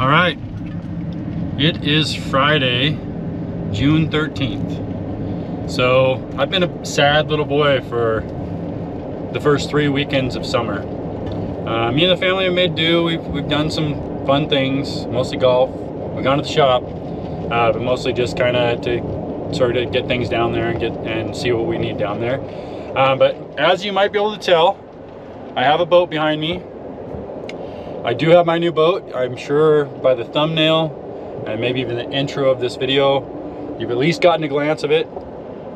All right, it is Friday, June 13th. So I've been a sad little boy for the first 3 weekends of summer. Me and the family have made do. We've done some fun things, mostly golf. We've gone to the shop, but mostly just kind of to sort of get things down there and see what we need down there. But as you might be able to tell, I have a boat behind me. I do have my new boat. I'm sure by the thumbnail and maybe even the intro of this video, you've at least gotten a glance of it.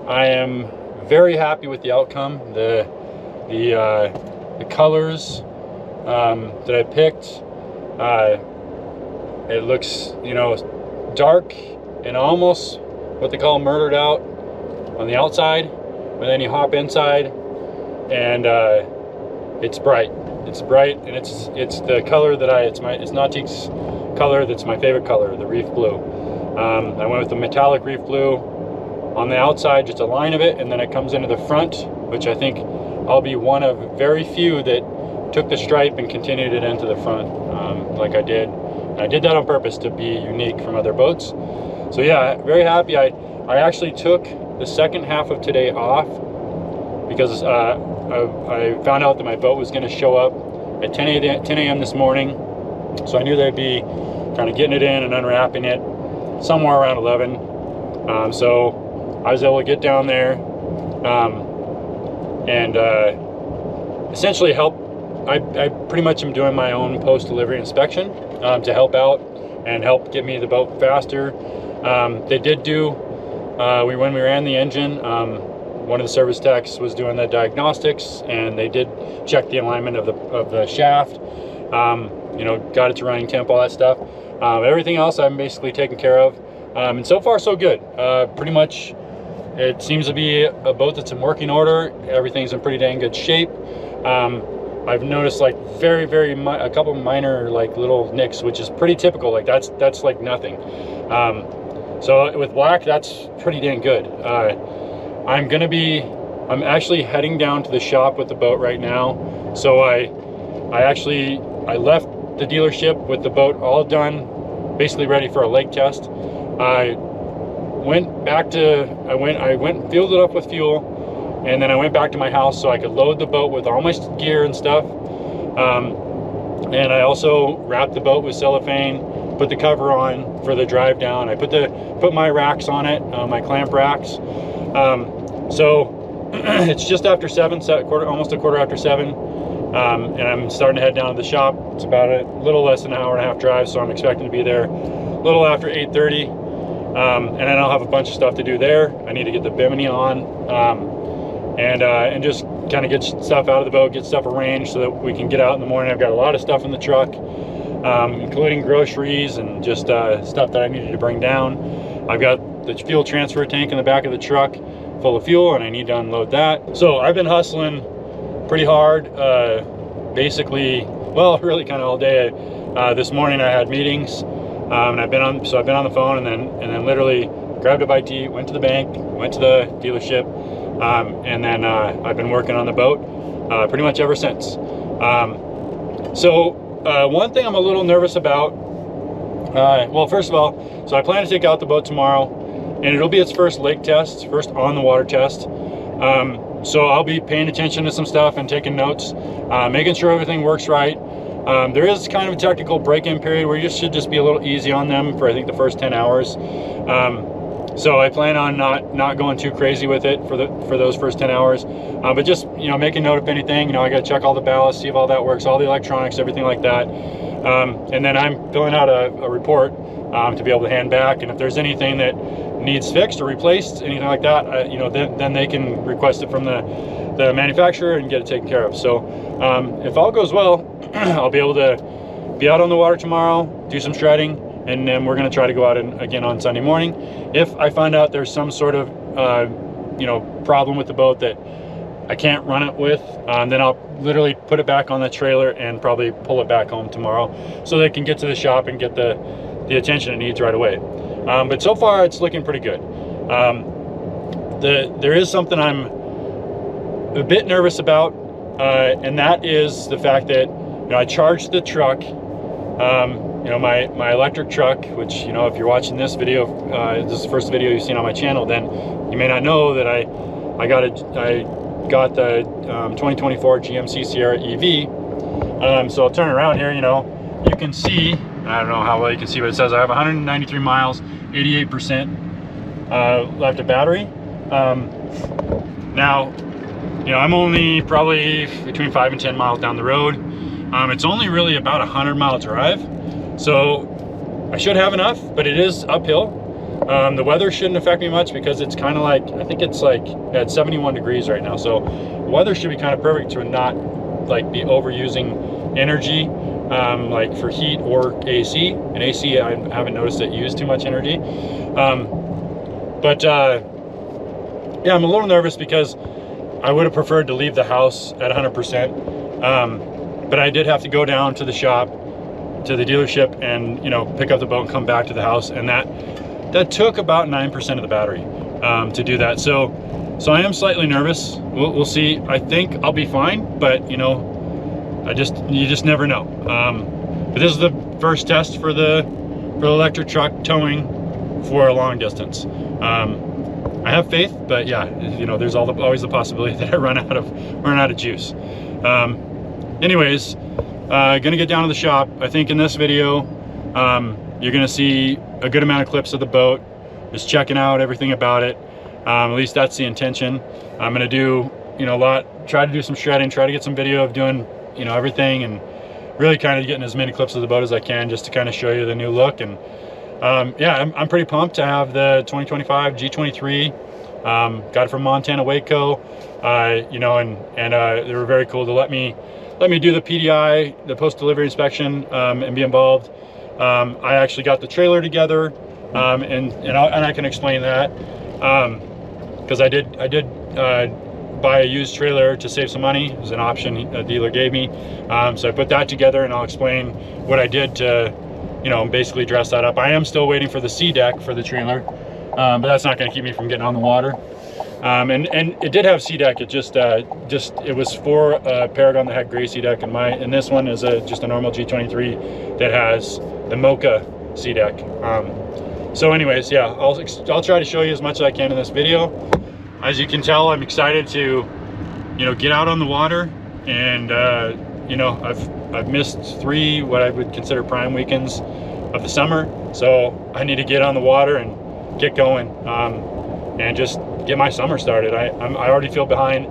I am very happy with the outcome. The colors that I picked. It looks, dark and almost what they call murdered out on the outside, but then you hop inside and it's bright. It's bright, and it's the color that it's Nautic's color that's my favorite color, the reef blue. I went with the metallic reef blue on the outside, just a line of it, and then it comes into the front, which I think I'll be one of very few that took the stripe and continued it into the front, like I did. And I did that on purpose to be unique from other boats. So yeah, very happy. I actually took the second half of today off because I found out that my boat was going to show up at 10 a.m. this morning. So I knew they'd be kind of getting it in and unwrapping it somewhere around 11. So I was able to get down there and essentially help. I pretty much am doing my own post-delivery inspection to help out and help get me the boat faster. They did do, when we ran the engine, one of the service techs was doing the diagnostics, and they did check the alignment of the shaft, got it to running temp, all that stuff. Everything else I'm basically taken care of, and so far so good. Pretty much it seems to be a boat that's in working order. Everything's in pretty dang good shape. I've noticed like a couple minor like little nicks, which is pretty typical. Like that's like nothing. So with black, that's pretty dang good. I'm actually heading down to the shop with the boat right now. So I left the dealership with the boat all done, basically ready for a lake test. I went and filled it up with fuel, and then I went back to my house so I could load the boat with all my gear and stuff. And I also wrapped the boat with cellophane, put the cover on for the drive down. I put my racks on it, my clamp racks. So it's just after 7, almost a quarter after 7, and I'm starting to head down to the shop. It's about a little less than an hour and a half drive, so I'm expecting to be there a little after 8:30, and then I'll have a bunch of stuff to do there. I need to get the bimini on, and just kind of get stuff out of the boat, get stuff arranged so that we can get out in the morning. I've got a lot of stuff in the truck, including groceries and just stuff that I needed to bring down. I've got the fuel transfer tank in the back of the truck full of fuel, and I need to unload that. So I've been hustling pretty hard, basically, well, really kind of all day. This morning I had meetings, and I've been on the phone, and then literally grabbed a bite to eat, went to the bank, went to the dealership, and then I've been working on the boat pretty much ever since. So one thing I'm a little nervous about, well, first of all, so I plan to take out the boat tomorrow, and it'll be its first lake test, first on the water test. So I'll be paying attention to some stuff and taking notes, making sure everything works right. There is kind of a technical break-in period where you should just be a little easy on them for I think the first 10 hours. So I plan on not going too crazy with it for those first 10 hours, but just make a note if anything. I got to check all the ballast, see if all that works, all the electronics, everything like that. And then I'm filling out a report to be able to hand back, and if there's anything that needs fixed or replaced, anything like that, then they can request it from the manufacturer and get it taken care of. So if all goes well, I'll be able to be out on the water tomorrow, do some shredding, and then we're going to try to go out again on Sunday morning. If I find out there's some sort of problem with the boat that I can't run it with, then I'll literally put it back on the trailer and probably pull it back home tomorrow so they can get to the shop and get the attention it needs right away. But so far it's looking pretty good. There is something I'm a bit nervous about, and that is the fact that I charged the truck you know, my electric truck, which, you know, if you're watching this video, this is the first video you've seen on my channel, then you may not know that I got the 2024 GMC Sierra EV. So I'll turn around here, you know, you can see, I don't know how well you can see, but it says I have 193 miles, 88% left of battery. Now, you know, I'm only probably between 5 and 10 miles down the road. It's only really about a 100-mile drive, so I should have enough, but it is uphill. The weather shouldn't affect me much because it's kind of like, I think it's like at 71 degrees right now, so weather should be kind of perfect to not like be overusing energy, like for heat or AC. And AC, I haven't noticed it use too much energy. Yeah, I'm a little nervous because I would have preferred to leave the house at 100%. But I did have to go down to the shop, to the dealership, and, you know, pick up the boat and come back to the house, and that took about 9% of the battery to do that. So I am slightly nervous. We'll see. I think I'll be fine, but, you know, you just never know. But this is the first test for the electric truck towing for a long distance. I have faith, but yeah, you know, there's always the possibility that I run out of juice. Anyways, gonna get down to the shop. I think in this video, you're gonna see a good amount of clips of the boat, just checking out everything about it. At least that's the intention. I'm gonna do, you know, try to do some shredding, try to get some video of doing, you know, everything, and really kind of getting as many clips of the boat as I can, just to kind of show you the new look. And yeah, I'm pretty pumped to have the 2025 G23. Got it from Montana Waco, you know, and they were very cool to let me do the PDI, the post-delivery inspection, and be involved. I actually got the trailer together, and I can explain that, because I did buy a used trailer to save some money. It was an option a dealer gave me, so I put that together, and I'll explain what I did to, you know, basically dress that up. I am still waiting for the C deck for the trailer, but that's not going to keep me from getting on the water. And it did have C deck. It it was for Paragon that had gray C deck, and this one is just a normal G23 that has the Mocha C deck. So anyways, yeah, I'll try to show you as much as I can in this video. As you can tell, I'm excited to, you know, get out on the water, and you know, I've missed 3 what I would consider prime weekends of the summer, so I need to get on the water and get going, and just get my summer started. I already feel behind.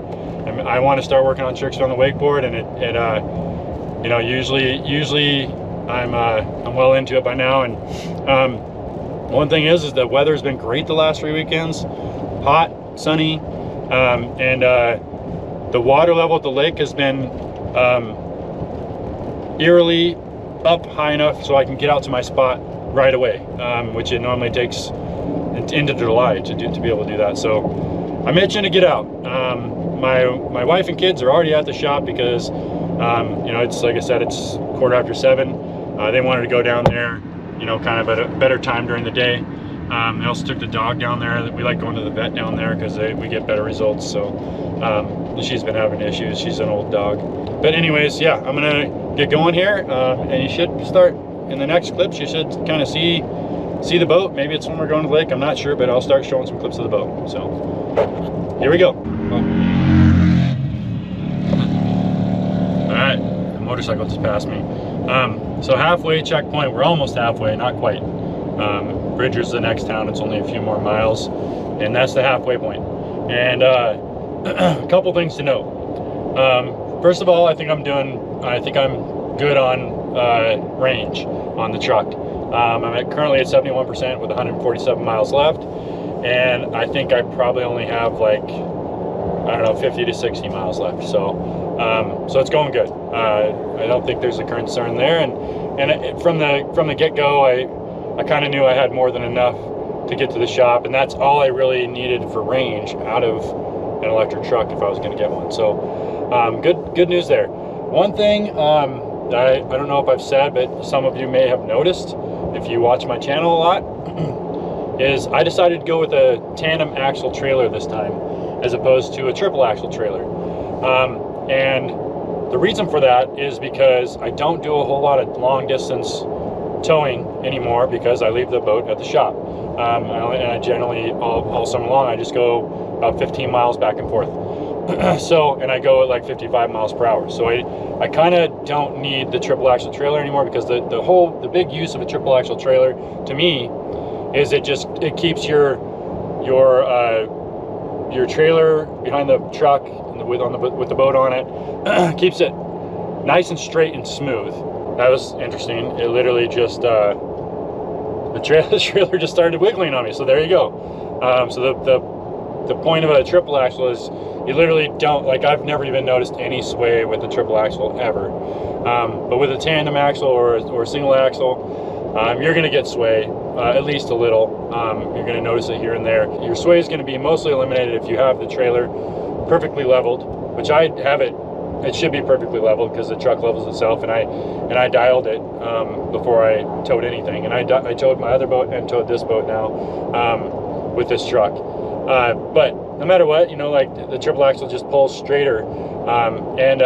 I want to start working on tricks on the wakeboard, and you know, usually I'm well into it by now. And one thing is the weather's been great the last 3 weekends, hot, sunny, and the water level at the lake has been eerily up high enough so I can get out to my spot right away, which it normally takes into July to be able to do that. So I'm itching to get out. My wife and kids are already at the shop because you know, it's like I said, it's 7:15. They wanted to go down there, you know, kind of at a better time during the day. They also took the dog down there. We like going to the vet down there because we get better results. So she's been having issues. She's an old dog. But anyways, yeah, I'm gonna get going here, and you should start in the next clips. You should kind of see the boat. Maybe it's when we're going to the lake, I'm not sure, but I'll start showing some clips of the boat. So here we go. All right, the motorcycle just passed me. So halfway checkpoint, we're almost halfway, not quite. Bridger's the next town. It's only a few more miles, and that's the halfway point. And a couple things to note. First of all, I think I'm good on range on the truck. I'm currently at 71% with 147 miles left, and I think I probably only have like, I don't know, 50 to 60 miles left. So it's going good. I don't think there's a concern there, and from the get-go, I kind of knew I had more than enough to get to the shop, and that's all I really needed for range out of an electric truck if I was going to get one. So good news there. One thing I don't know if I've said, but some of you may have noticed if you watch my channel a lot, is I decided to go with a tandem axle trailer this time as opposed to a triple axle trailer. And the reason for that is because I don't do a whole lot of long distance towing anymore because I leave the boat at the shop. And I generally, all summer long, I just go about 15 miles back and forth. So, and I go at like 55 miles per hour. So I kind of don't need the triple axle trailer anymore, because the big use of a triple axle trailer to me is it keeps your trailer behind the truck with the boat on it, keeps it nice and straight and smooth. That was interesting. It literally just the trailer just started wiggling on me. So there you go. So the point of a triple axle is you literally don't, like, I've never even noticed any sway with the triple axle ever. But with a tandem axle or a single axle, you're going to get sway, at least a little. You're going to notice it here and there. Your sway is going to be mostly eliminated if you have the trailer perfectly leveled, which I have it. It should be perfectly leveled because the truck levels itself, and I dialed it before I towed anything. And I towed my other boat and towed this boat now with this truck. But no matter what, you know, like, the triple axle just pulls straighter. And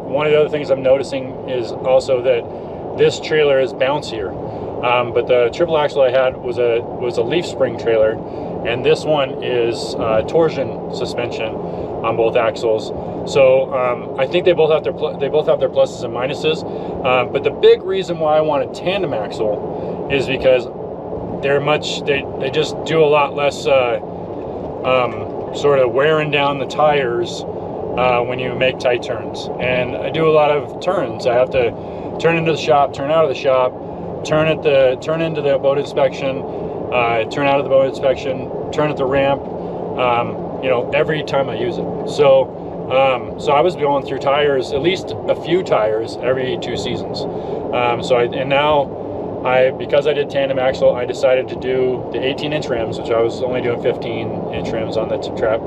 one of the other things I'm noticing is also that this trailer is bouncier. But the triple axle I had was a leaf spring trailer, and this one is torsion suspension on both axles. So I think they both have their pluses and minuses. But the big reason why I want a tandem axle is because they just do a lot less sort of wearing down the tires when you make tight turns. And I do a lot of turns. I have to turn into the shop, turn out of the shop, turn into the boat inspection, turn out of the boat inspection, turn at the ramp, you know, every time I use it. So I was going through tires, at least a few tires every 2 seasons. Because I did tandem axle, I decided to do the 18-inch rims, which I was only doing 15-inch rims on the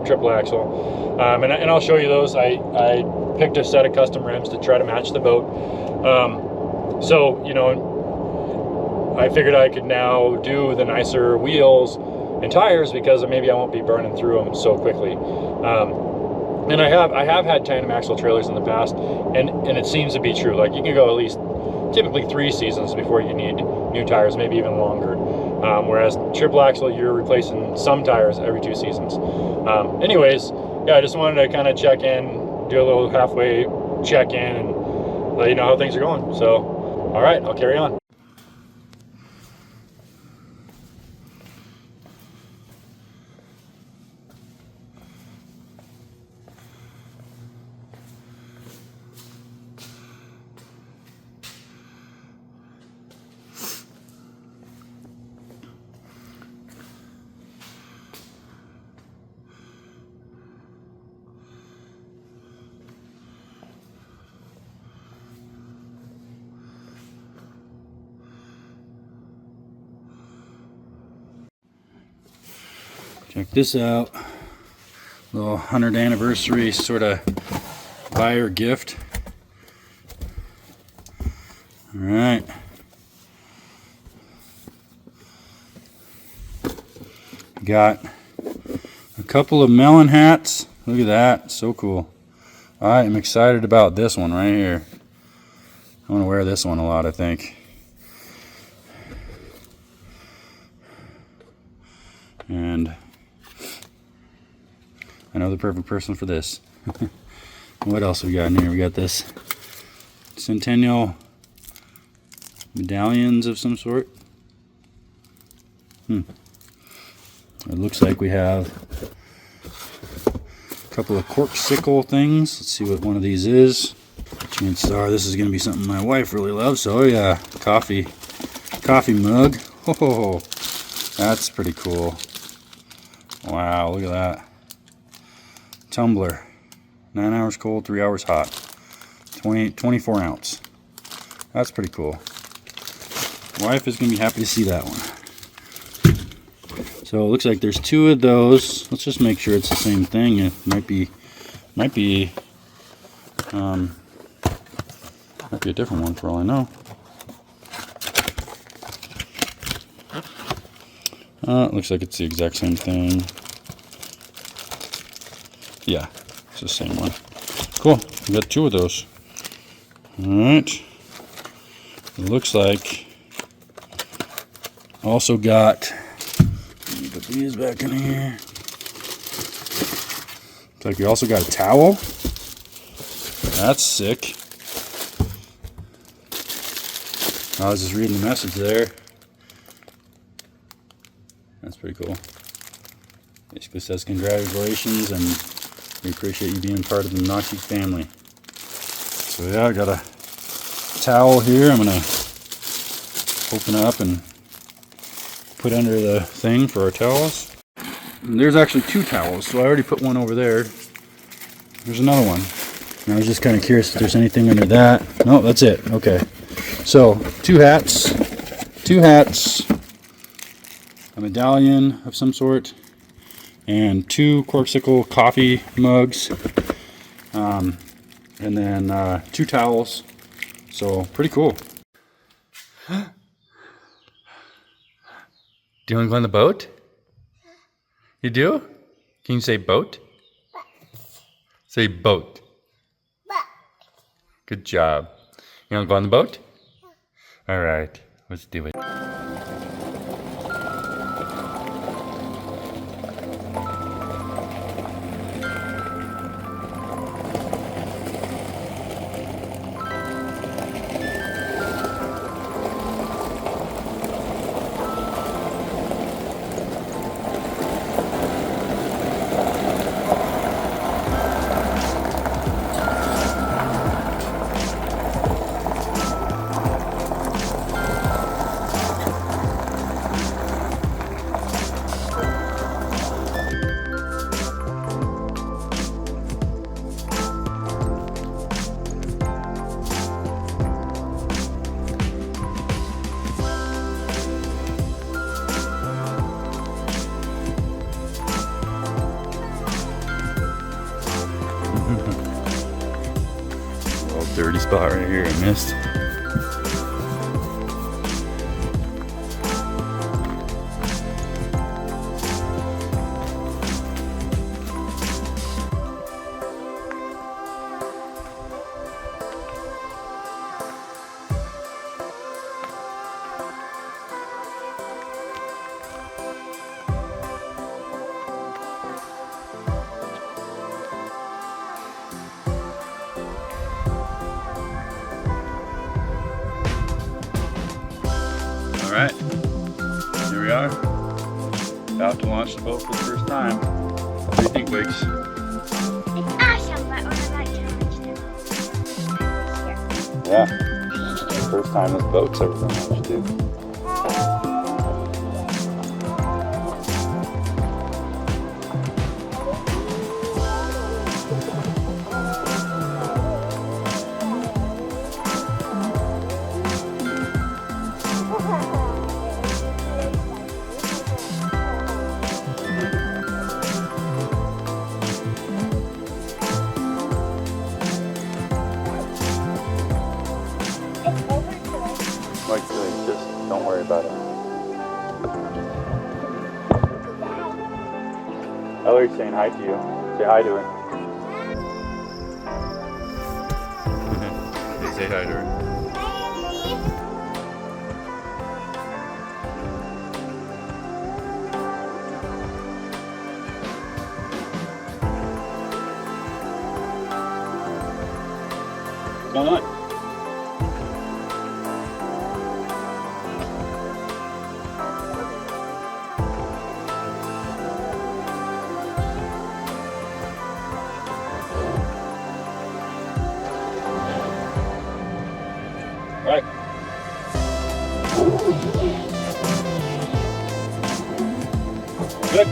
triple axle. And I'll show you those. I picked a set of custom rims to try to match the boat. So, you know, I figured I could now do the nicer wheels and tires because maybe I won't be burning through them so quickly. And I have had tandem axle trailers in the past, and it seems to be true. Like, you can go at least typically 3 seasons before you need new tires, maybe even longer. Whereas triple axle, you're replacing some tires every 2 seasons. Anyways, yeah, I just wanted to kind of check in, do a little halfway check in, and let you know how things are going. So, all right, I'll carry on. Check this out, little 100th anniversary sort of buyer gift. All right. Got a couple of melon hats. Look at that, so cool. I am excited about this one right here. I want to wear this one a lot, I think. And I know the perfect person for this. What else we got in here? We got this Centennial medallions of some sort. It looks like we have a couple of corksicle things. Let's see what one of these is. Chances are this is going to be something my wife really loves. So, oh yeah, coffee mug. Oh, that's pretty cool. Wow, look at that. Tumbler. 9 hours cold, 3 hours hot. 24 ounce. That's pretty cool. Wife is going to be happy to see that one. So it looks like there's 2 of those. Let's just make sure it's the same thing. It might be a different one for all I know. It looks like it's the exact same thing. Yeah, it's the same one. Cool, we got 2 of those. Alright. It looks like Also got, let me put these back in here. Looks like we also got a towel. That's sick. I was just reading the message there. That's pretty cool. Basically says congratulations and we appreciate you being part of the Nachi family. So yeah, I got a towel here. I'm gonna open it up and put under the thing for our towels. And there's actually 2 towels, so I already put one over there. There's another one. And I was just kind of curious if there's anything under that. No, that's it. Okay. So 2 hats, a medallion of some sort, and 2 Corpsicle coffee mugs, and then 2 towels. So pretty cool. Do you want to go on the boat? You do? Can you say boat? Say boat. Good job. You want to go on the boat? All right, let's do it. Dirty spot right here, I missed. Alright, here we are, about to launch the boat for the first time. What do you think, Wiggs? It's awesome, but we're not challenged here. Yeah, first time this boat's ever been launched too. Like, just don't worry about it. Ellery's saying hi to you. Say hi to her. Say hi to her. What's going on? Right. Good.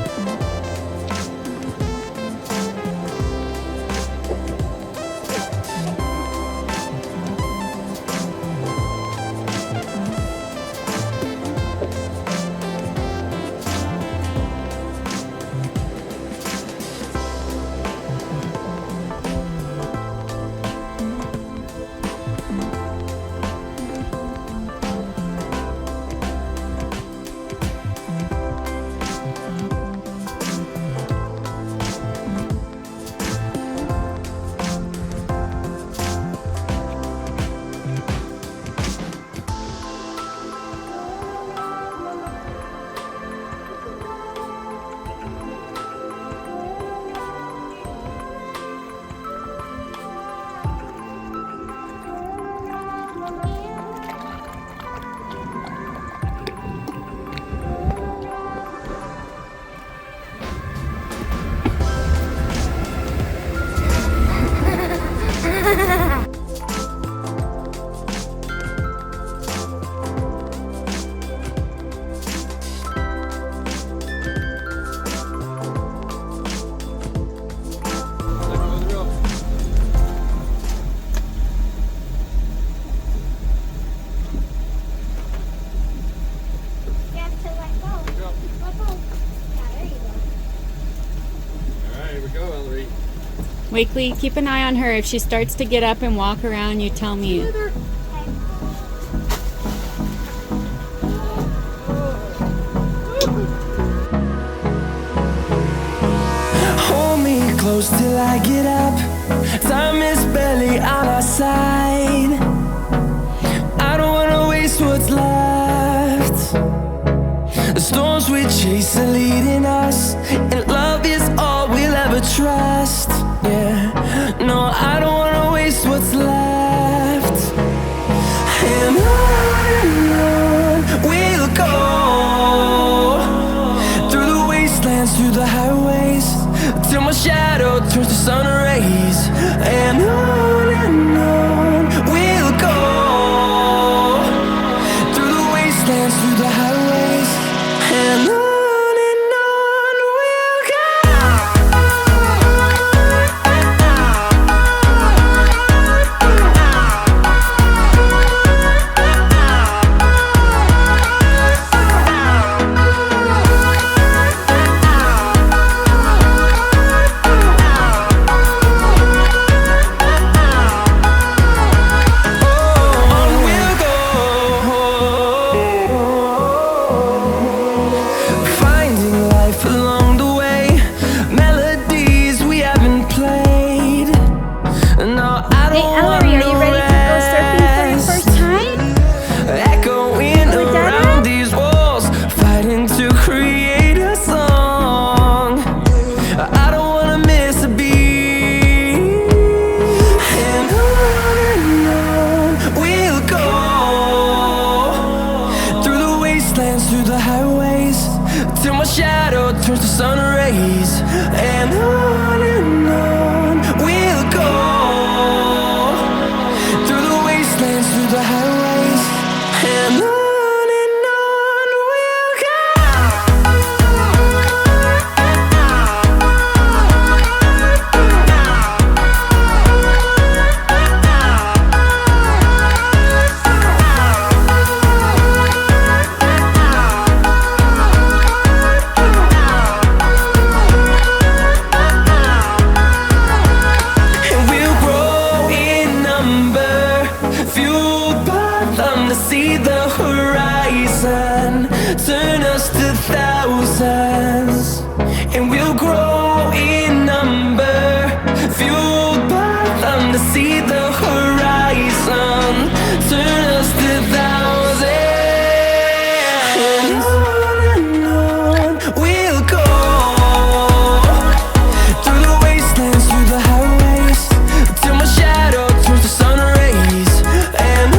Wakely, keep an eye on her. If she starts to get up and walk around, you tell me. Hold me close till I get up. Time is barely on our side. I don't wanna waste what's left. The storms we chase are leading us, and love is all we'll ever trust. Yeah, no, I don't wanna waste what's left. And on we'll go, through the wastelands, through the highways, till my shadow turns to sun rays. And on we'll go, through the wastelands, through the highways, and on we'll through the highways, till my shadow turns to sun rays. And on we'll go, through the wastelands, through the highways, and on we'll go. See the horizon turn us to thousands, and we'll grow in number, fueled by them to see the horizon turn us to thousands. And on we'll go, through the wastelands, through the highways, till my shadow turns to sun rays. And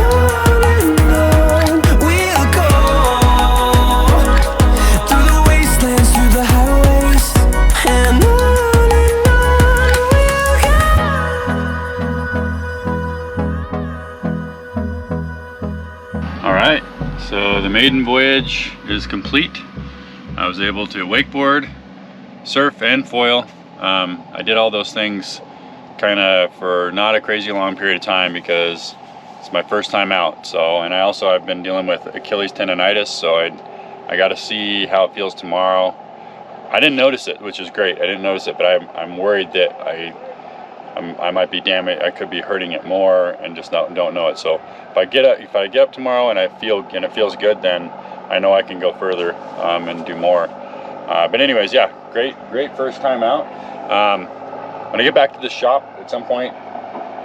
Alright, so the Maiden voyage is complete. I was able to wakeboard, surf, and foil. I did all those things kind of for not a crazy long period of time because it's my first time out. So, and I've been dealing with Achilles tendonitis, so I got to see how it feels tomorrow. I didn't notice it, which is great. I didn't notice it, but I'm worried that I might be damaged. I could be hurting it more and just don't know it. So if I get up tomorrow and it feels good, then I know I can go further and do more. But anyways, yeah, great first time out. When I get back to the shop at some point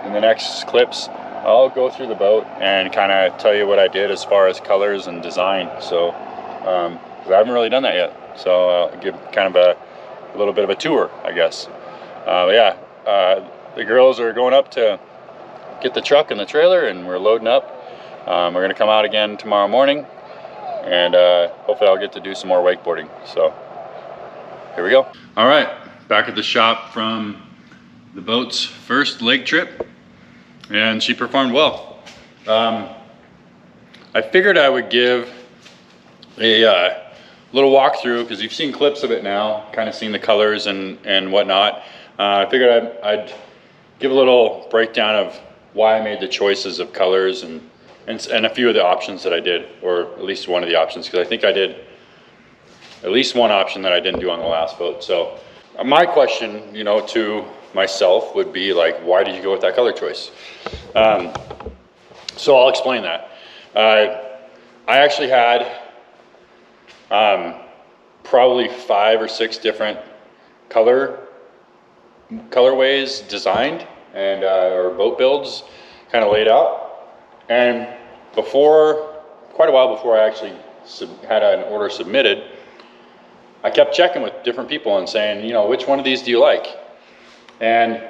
in the next clips, I'll go through the boat and kind of tell you what I did as far as colors and design. So 'cause I haven't really done that yet. So I'll give kind of a little bit of a tour, I guess. Yeah. The girls are going up to get the truck and the trailer, and we're loading up. We're going to come out again tomorrow morning, and hopefully I'll get to do some more wakeboarding. So here we go. All right, back at the shop from the boat's first leg trip, and she performed well. I figured I would give a little walkthrough because you've seen clips of it now, kind of seen the colors and whatnot. I figured I'd give a little breakdown of why I made the choices of colors and a few of the options that I did, or at least one of the options, because I think I did at least one option that I didn't do on the last boat. So my question, to myself would be like, why did you go with that color choice? So I'll explain that. I actually had probably 5 or 6 different colorways designed and or boat builds kind of laid out. And quite a while before I actually had an order submitted, I kept checking with different people and saying, you know, which one of these do you like? And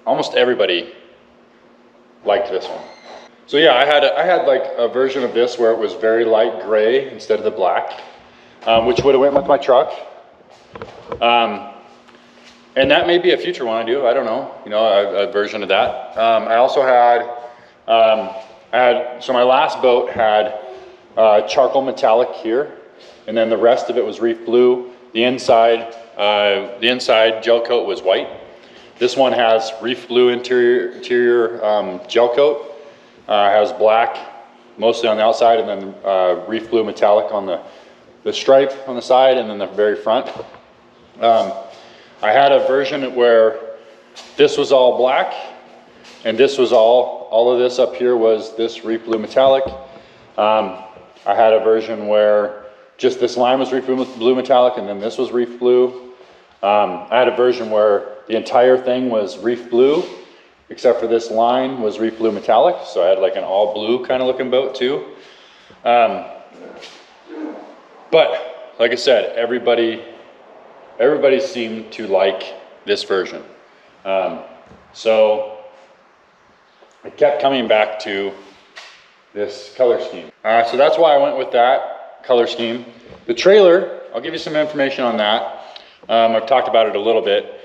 almost everybody liked this one. So yeah, I had like a version of this where it was very light gray instead of the black, which would have went with my truck. And that may be a future one I do. I don't know. You know, a version of that. I also had, so my last boat had charcoal metallic here, and then the rest of it was reef blue. The inside gel coat was white. This one has reef blue interior gel coat. Has black mostly on the outside, and then reef blue metallic on the stripe on the side, and then the very front. I had a version where this was all black, and this was all of this up here was this reef blue metallic. I had a version where just this line was reef blue metallic, and then this was reef blue. I had a version where the entire thing was reef blue, except for this line was reef blue metallic. So I had like an all blue kind of looking boat too. But like I said, everybody seemed to like this version. So I kept coming back to this color scheme. So that's why I went with that color scheme. The trailer, I'll give you some information on that. I've talked about it a little bit.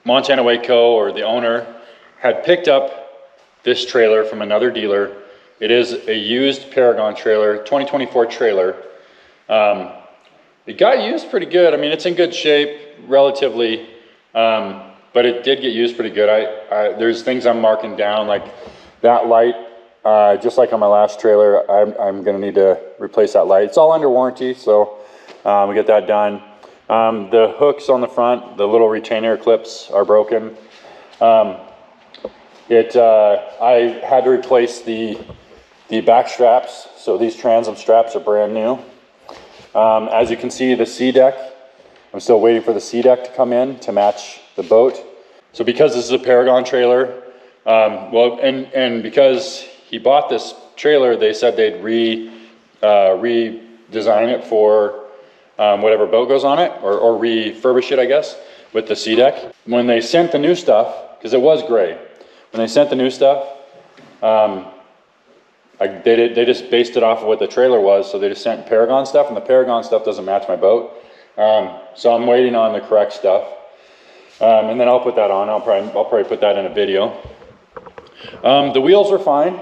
Montana Waco, or the owner, had picked up this trailer from another dealer. It is a used Paragon trailer, 2024 trailer. It got used pretty good. I mean, it's in good shape, relatively, but it did get used pretty good. There's things I'm marking down, like that light, just like on my last trailer, I'm gonna need to replace that light. It's all under warranty, so we get that done. The hooks on the front, the little retainer clips are broken. I had to replace the back straps, so these transom straps are brand new. As you can see, the sea deck, I'm still waiting for the sea deck to come in to match the boat. So because this is a Paragon trailer, and because he bought this trailer, they said they'd redesign it for whatever boat goes on it, or refurbish it, I guess, with the sea deck. When they sent the new stuff, because it was gray, when they sent the new stuff, they just based it off of what the trailer was, so they just sent Paragon stuff, and the Paragon stuff doesn't match my boat. So I'm waiting on the correct stuff, and then I'll put that on. I'll probably put that in a video. The wheels are fine,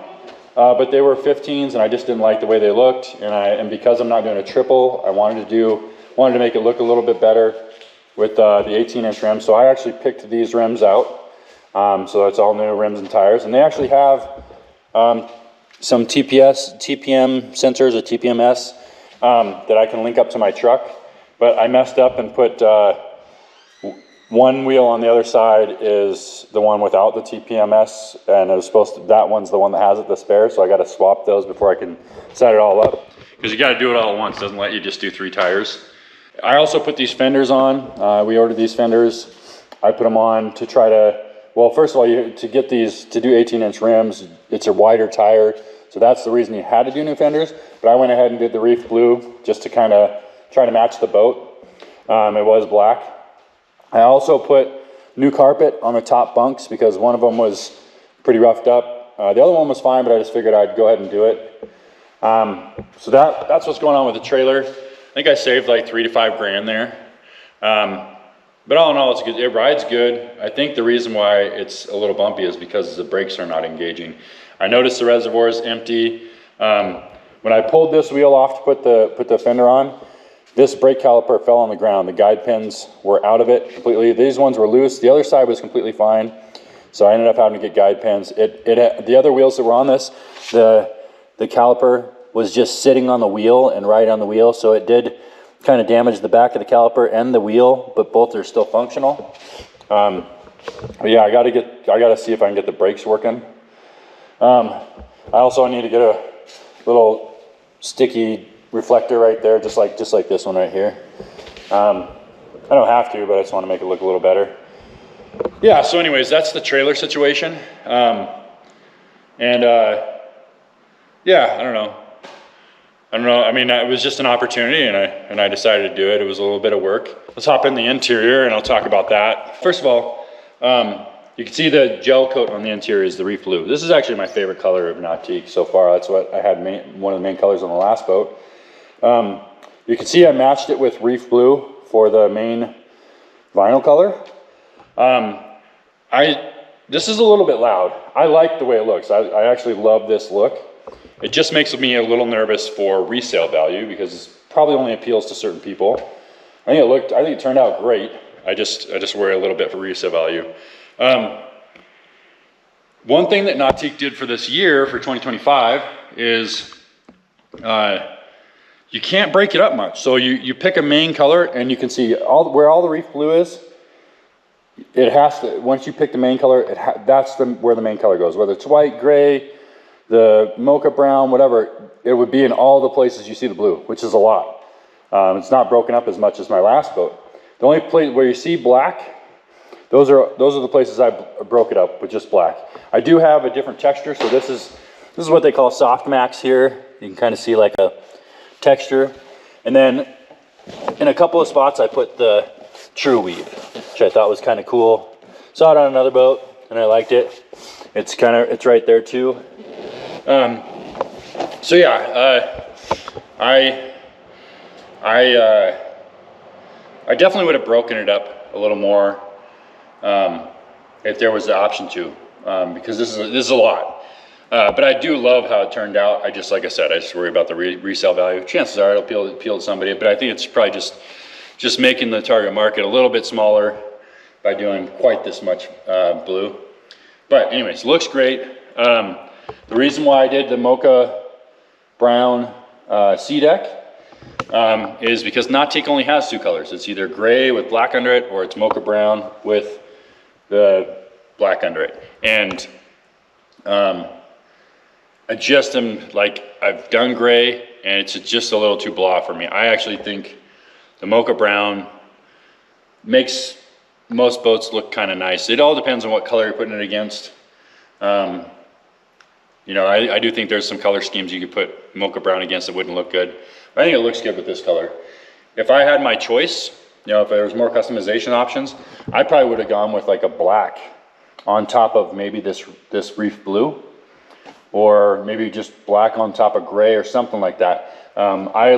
but they were 15s, and I just didn't like the way they looked. And because I'm not doing a triple, I wanted to make it look a little bit better with the 18-inch rims. So I actually picked these rims out. So that's all new rims and tires, and they actually have some TPM sensors, or TPMS, that I can link up to my truck. But I messed up and put one wheel on the other side is the one without the TPMS, and it was that one's the one that has it, the spare. So I got to swap those before I can set it all up, because you got to do it all at once. It doesn't let you just do 3 tires. I also put these fenders on. We ordered these fenders. I put them on to try to, well, first of all, to get these to do 18-inch rims, it's a wider tire, so that's the reason you had to do new fenders. But I went ahead and did the reef blue just to kind of try to match the boat. It was black. I also put new carpet on the top bunks because one of them was pretty roughed up. The other one was fine, but I just figured I'd go ahead and do it. So that's what's going on with the trailer. I think I saved like $3 to $5 grand there. But all in all, it's good. It rides good. I think the reason why it's a little bumpy is because the brakes are not engaging. I noticed the reservoir is empty. When I pulled this wheel off to put the fender on, this brake caliper fell on the ground. The guide pins were out of it completely. These ones were loose. The other side was completely fine. So I ended up having to get guide pins. The other wheels that were on this, the caliper was just sitting on the wheel and right on the wheel. So it did kind of damaged the back of the caliper and the wheel, but both are still functional. But yeah, I gotta see if I can get the brakes working. I also need to get a little sticky reflector right there, just like this one right here. I don't have to, but I just want to make it look a little better. Yeah, so anyways, that's the trailer situation. Yeah, I don't know. I mean, it was just an opportunity, and I decided to do it. It was a little bit of work. Let's hop in the interior, and I'll talk about that. First of all, you can see the gel coat on the interior is the Reef Blue. This is actually my favorite color of Nautique so far. That's what I had one of the main colors on the last boat. You can see I matched it with Reef Blue for the main vinyl color. This is a little bit loud. I like the way it looks. I actually love this look. It just makes me a little nervous for resale value because it probably only appeals to certain people. I think it turned out great. I just worry a little bit for resale value. One thing that Nautique did for this year, for 2025, is you can't break it up much. So you pick a main color, and you can see where all the Reef Blue is. It has to, once you pick the main color, that's where the main color goes. Whether it's white, gray, the mocha brown, whatever, it would be in all the places you see the blue, which is a lot. It's not broken up as much as my last boat. The only place where you see black, those are the places I broke it up with just black. I do have a different texture, so this is what they call soft max here. You can kind of see like a texture. And then in a couple of spots I put the True Weave, which I thought was kind of cool. Saw it on another boat and I liked it. It's right there too. So yeah, I definitely would have broken it up a little more if there was the option to, because this is a lot. But I do love how it turned out. Like I said, I just worry about the resale value. Chances are it'll appeal to somebody, but I think it's probably just making the target market a little bit smaller by doing quite this much blue. But anyways, looks great. The reason why I did the mocha brown sea deck is because Nautique only has two colors. It's either gray with black under it, or it's mocha brown with the black under it. And I just am like, I've done gray, and it's just a little too blah for me. I actually think the mocha brown makes most boats look kind of nice. It all depends on what color you're putting it against. You know, I do think there's some color schemes you could put mocha brown against that wouldn't look good. But I think it looks good with this color. If I had my choice, you know, if there was more customization options, I probably would have gone with like a black on top of maybe this Reef Blue, or maybe just black on top of gray or something like that. I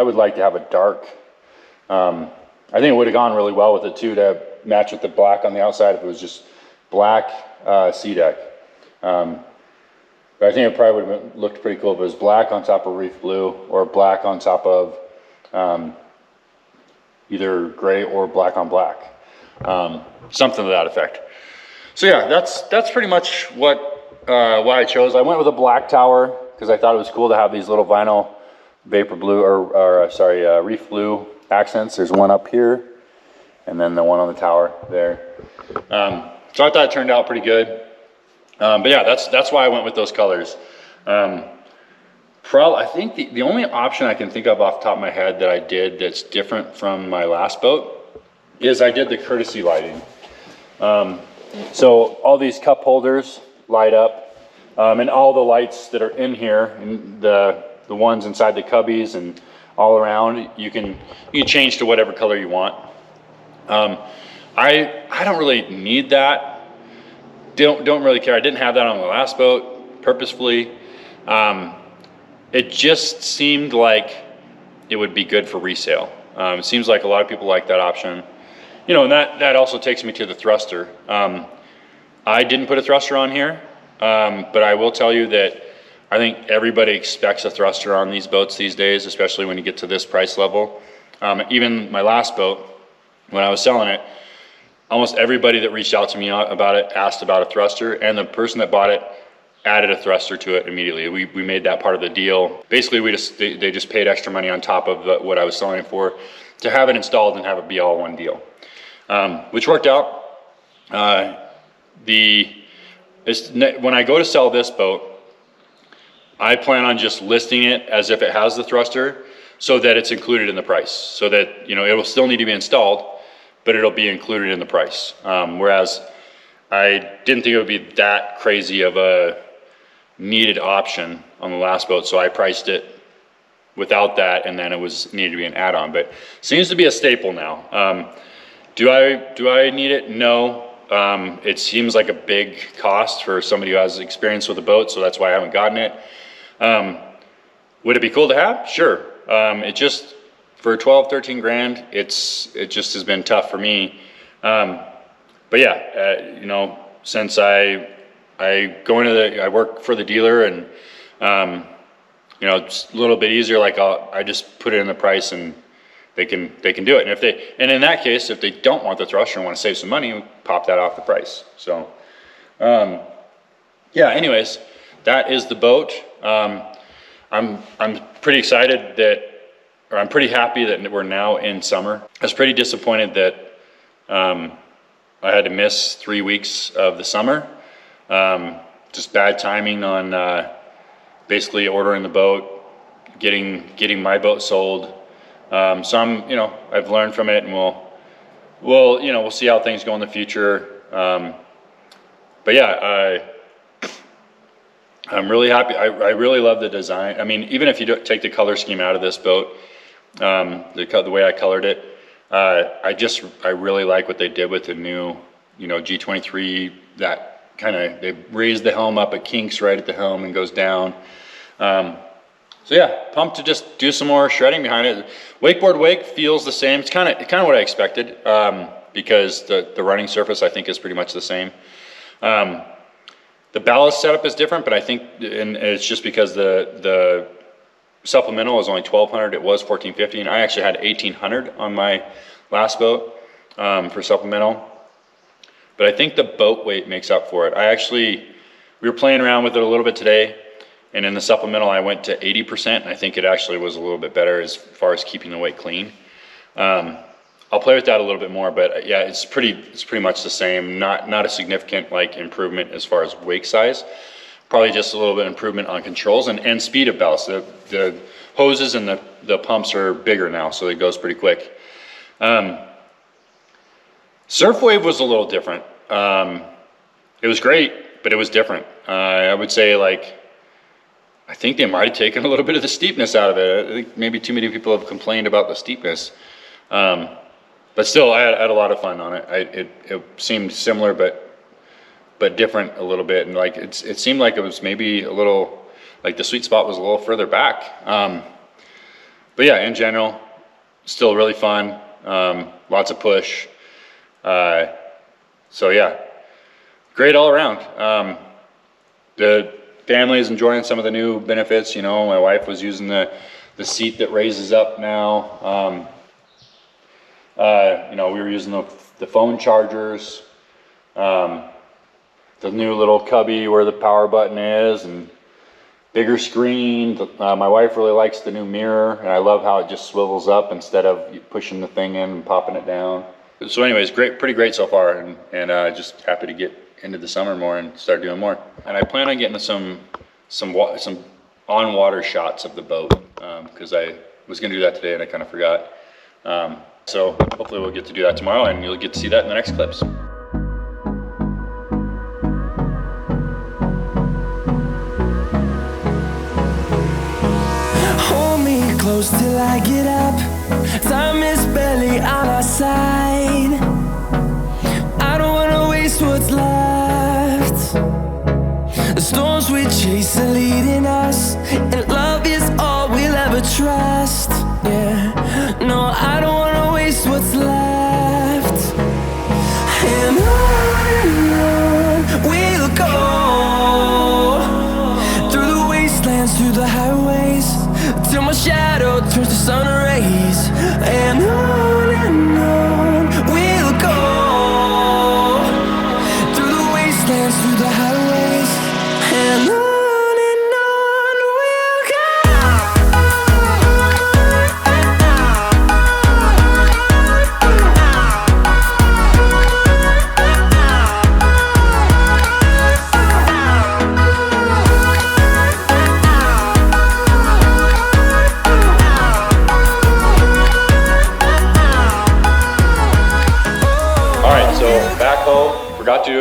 would like to have a dark. I think it would have gone really well with it too, to match with the black on the outside if it was just black sea deck. But I think it probably would have looked pretty cool if it was black on top of Reef Blue, or black on top of either gray or black on black. Something to that effect. So yeah, that's pretty much what I chose. I went with a black tower because I thought it was cool to have these little vinyl vapor blue, Reef Blue accents. There's one up here, and then the one on the tower there. So I thought it turned out pretty good. But yeah, that's why I went with those colors. I think the only option I can think of off the top of my head that I did that's different from my last boat is I did the courtesy lighting. So all these cup holders light up, and all the lights that are in here, and the ones inside the cubbies and all around, you can change to whatever color you want. I don't really need that. Don't really care. I didn't have that on the last boat purposefully. It just seemed like it would be good for resale. It seems like a lot of people like that option. You know, and that also takes me to the thruster. I didn't put a thruster on here, but I will tell you that I think everybody expects a thruster on these boats these days, especially when you get to this price level. Even my last boat, when I was selling it, almost everybody that reached out to me about it asked about a thruster, and the person that bought it added a thruster to it immediately. We made that part of the deal. Basically, they just paid extra money on top of what I was selling it for to have it installed and have it be all one deal, which worked out. When I go to sell this boat, I plan on just listing it as if it has the thruster so that it's included in the price, so that, you know, it will still need to be installed, but it'll be included in the price. Whereas I didn't think it would be that crazy of a needed option on the last boat, so I priced it without that, and then it was needed to be an add-on. But seems to be a staple now. Do I need it? No. It seems like a big cost for somebody who has experience with a boat, so that's why I haven't gotten it. Would it be cool to have? Sure. It just, for 12, 13 grand, it just has been tough for me. But yeah, you know, since I work for the dealer, and you know, it's a little bit easier. Like I just put it in the price, and they can do it. And in that case, if they don't want the thruster and want to save some money, we pop that off the price. So yeah. Anyways, that is the boat. I'm pretty excited or I'm pretty happy that we're now in summer. I was pretty disappointed that I had to miss 3 weeks of the summer. Just bad timing on basically ordering the boat, getting my boat sold. So I've learned from it, and we'll see how things go in the future. But yeah, I'm really happy. I really love the design. I mean, even if you don't take the color scheme out of this boat, the way I colored it, I really like what they did with the new, G23. That they raised the helm up, it kinks right at the helm and goes down. So yeah, pumped to just do some more shredding behind it. Wakeboard wake feels the same. It's kind of what I expected, because the running surface I think is pretty much the same. The ballast setup is different, but I think, and it's just because the supplemental is only 1,200. It was 1,450, and I actually had 1,800 on my last boat for supplemental. But I think the boat weight makes up for it. We were playing around with it a little bit today, and in the supplemental I went to 80%, and I think it actually was a little bit better as far as keeping the weight clean. I'll play with that a little bit more, but yeah, it's pretty much the same. Not a significant improvement as far as wake size. Probably just a little bit improvement on controls and speed of ballast. The hoses and the pumps are bigger now, so it goes pretty quick. Surfwave was a little different. It was great, but it was different. I would say I think they might have taken a little bit of the steepness out of it. I think maybe too many people have complained about the steepness. But still, I had a lot of fun on it. It seemed similar, but different a little bit. And it seemed like it was maybe a little, the sweet spot was a little further back. But yeah, in general, still really fun. Lots of push. So yeah, great all around. The family is enjoying some of the new benefits. My wife was using the seat that raises up now. We were using the phone chargers, the new little cubby where the power button is, and bigger screen. My wife really likes the new mirror, and I love how it just swivels up instead of pushing the thing in and popping it down. So anyways, pretty great so far, and just happy to get into the summer more and start doing more. And I plan on getting some on-water shots of the boat, because I was going to do that today and I kind of forgot. So hopefully we'll get to do that tomorrow, and you'll get to see that in the next clips. Hold me close till I get up. Time is barely on our side. I don't wanna waste what's left. The storms we chase are leading us, and love is all we'll ever trust. Yeah, no, I don't wanna waste what's left. And on we'll go, through the wastelands, through the highways, till my shadow turns to sun rays. And on we'll go, through the wastelands, through the highways, and on.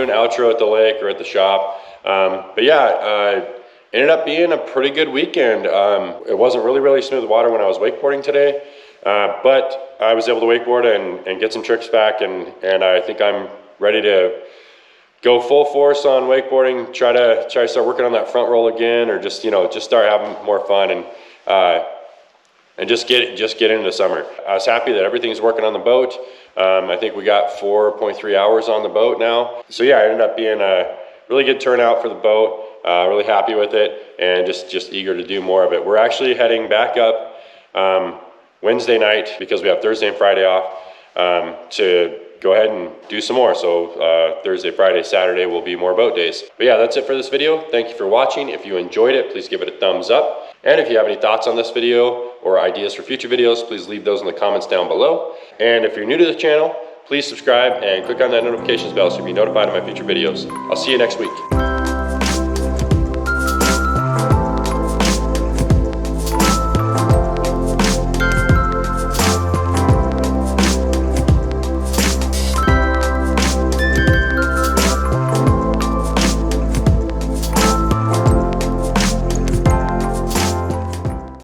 do an outro at the lake or at the shop. But yeah, ended up being a pretty good weekend. It wasn't really smooth water when I was wakeboarding today, but I was able to wakeboard and get some tricks back, and I think I'm ready to go full force on wakeboarding, try to start working on that front roll again, or just start having more fun and just get into summer. I was happy that everything's working on the boat. I think we got 4.3 hours on the boat now. So yeah, it ended up being a really good turnout for the boat. Really happy with it, and just eager to do more of it. We're actually heading back up Wednesday night, because we have Thursday and Friday off, to go ahead and do some more. So Thursday, Friday, Saturday will be more boat days. But yeah, that's it for this video. Thank you for watching. If you enjoyed it, please give it a thumbs up. And if you have any thoughts on this video or ideas for future videos, please leave those in the comments down below. And if you're new to the channel, please subscribe and click on that notifications bell so you'll be notified of my future videos. I'll see you next week.